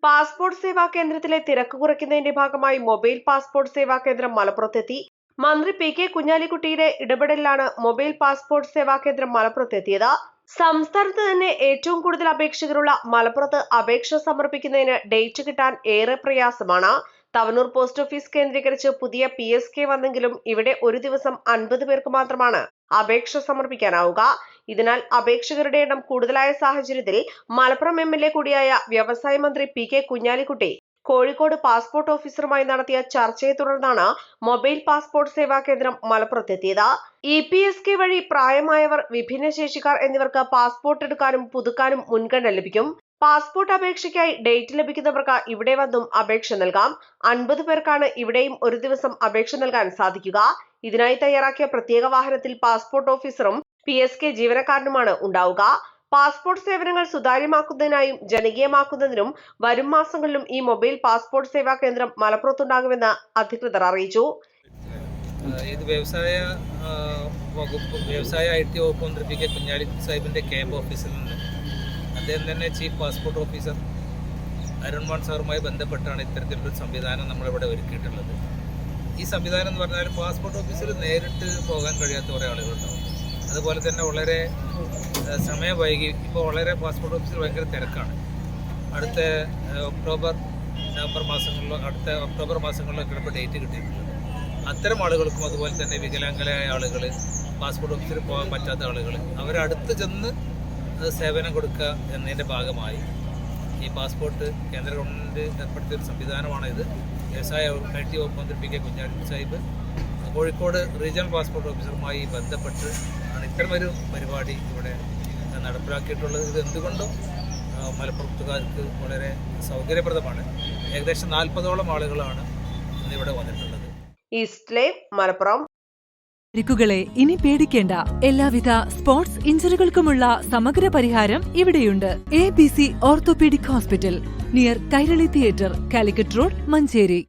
Passport സേവാ കേന്ദ്രത്തിലെ തിരക്ക് കുറയ്ക്കുന്നതിന്റെ ഭാഗമായി മൊബൈൽ പാസ്പോർട്ട് സേവാ കേന്ദ്രം മലപ്പുറത്തെത്തി. മന്ത്രി പി.കെ. കുഞ്ഞാലിക്കുട്ടിയുടെ ഇടപെടലിലാണ് മൊബൈൽ പാസ്പോർട്ട് സേവാ കേന്ദ്രം മലപ്പുറത്തെത്തിയത്. സംസ്ഥാനത്ത് തന്നെ ഏറ്റവും കൂടുതൽ അപേക്ഷകരുള്ള മലപ്പുറത്ത് അപേക്ഷ സമർപ്പിക്കുന്നതിന് ഡേറ്റ് കിട്ടാൻ ഏറെ പ്രയാസമാണ്. തവനൂർ പോസ്റ്റ് ഓഫീസ് കേന്ദ്രീകരിച്ച് പുതിയ PSK വന്നെങ്കിലും ഇവിടെ ഒരു ദിവസം 50 പേർക്ക് മാത്രമാണ് അപേക്ഷ സമർപ്പിക്കാനാവുക. ഇതിനാൽ അപേക്ഷകരുടെ എണ്ണം കൂടുതലായ സാഹചര്യത്തിൽ മലപ്പുറം MLA കൂടിയായ വ്യവസായ മന്ത്രി പി.കെ. കുഞ്ഞാലിക്കുട്ടി കോഴിക്കോട് പാസ്പോർട്ട് ഓഫീസറുമായി നടത്തിയ ചർച്ചയെ തുടർന്നാണ് മൊബൈൽ പാസ്പോർട്ട് സേവാ കേന്ദ്രം മലപ്പുറത്തെത്തിയത്. EPSK വഴി പ്രായമായവർ, വിഭിന്നശേഷിക്കാർ എന്നിവർക്ക് പാസ്പോർട്ട് എടുക്കാനും പുതുക്കാനും മുൻഗണന ലഭിക്കും. പാസ്പോർട്ട് അപേക്ഷയ്ക്കായി ഡേറ്റ് ലഭിക്കുന്നവർക്ക് ഇവിടെ വന്നും അപേക്ഷ നൽകാം. 50 പേർക്കാണ് ഇവിടെയും ഒരു ദിവസം അപേക്ഷ നൽകാൻ സാധിക്കുക. ഇതിനായി തയ്യാറാക്കിയ പ്രത്യേക വാഹനത്തിൽ പാസ്പോർട്ട് ഓഫീസറും PSK ജീവനക്കാരനുമാണ് ഉണ്ടാവുക. പാസ്പോർട്ട് സേവനങ്ങൾ സുതാര്യമാക്കുന്നതിനായും ജനകീയമാക്കുന്നതിനും വരും മാസങ്ങളിലും ഈ മൊബൈൽ പാസ്പോർട്ട് സേവാ കേന്ദ്രം മലപ്പുറത്തുണ്ടാകുമെന്ന് അധികൃതർ അറിയിച്ചു. വ്യവസായ IT വകുപ്പ് മന്ത്രി പി.കെ. കുഞ്ഞാലിക്കുട്ടി സാഹിബിന്റെ ക്യാമ്പ് ഓഫീസിൽ നിന്ന് അദ്ദേഹം തന്നെ ചീഫ് പാസ്പോർട്ട് ഓഫീസർ അരുൺമാൻ സാറുമായി ബന്ധപ്പെട്ടാണ് ഇത്തരത്തിലൊരു സംവിധാനം നമ്മളിവിടെ ഒരുക്കിയിട്ടുള്ളത്. ഈ സംവിധാനം എന്ന് പറഞ്ഞാൽ പാസ്പോർട്ട് ഓഫീസിൽ നേരിട്ട് പോകാൻ കഴിയാത്ത കുറേ ആളുകളുണ്ടാവും. അതുപോലെ തന്നെ വളരെ സമയം വൈകി ഇപ്പോൾ വളരെ പാസ്പോർട്ട് ഓഫീസിൽ ഭയങ്കര തിരക്കാണ്. അടുത്ത ഒക്ടോബർ മാസങ്ങളിലൊക്കെ ഇപ്പോൾ ഡേറ്റ് കിട്ടിയിട്ടുണ്ട്. അത്തരം ആളുകൾക്കും അതുപോലെ തന്നെ വികലാംഗരായ ആളുകൾ, പാസ്പോർട്ട് ഓഫീസിൽ പോകാൻ പറ്റാത്ത ആളുകൾ, അവരടുത്ത് ചെന്ന് സേവനം കൊടുക്കുക എന്നതിൻ്റെ ഭാഗമായി ഈ പാസ്പോർട്ട് കേന്ദ്ര ഗവൺമെൻറ് ഏർപ്പെടുത്തിയ ഒരു സംവിധാനമാണ് ഇത്. വ്യവസായ IT വകുപ്പ് മന്ത്രി പി.കെ. കുഞ്ഞാലിക്കുട്ടി സാഹിബ് കോഴിക്കോട് റീജിയണൽ പാസ്പോർട്ട് ഓഫീസറുമായി ബന്ധപ്പെട്ട് ആണ് ഇത്തരമൊരു പരിപാടി ഇവിടെ നടപ്പിലാക്കിയിട്ടുള്ളത്. ഇത് എന്തുകൊണ്ടും മലപ്പുറത്തുകാർക്ക് വളരെ സൗകര്യപ്രദമാണ്. ഏകദേശം 40ഓളം ആളുകളാണ് ഇന്നിവിടെ വന്നിട്ടുള്ളത്. East live Malappuram. പരിക്കുകളെ ഇനി പേടിക്കേണ്ട. എല്ലാവിധ സ്പോർട്സ് ഇഞ്ചുറികൾക്കുമുള്ള സമഗ്ര പരിഹാരം ഇവിടെയുണ്ട്. ABC orthopaedic hospital, near Kairali theatre, Calicut road, Manjeri.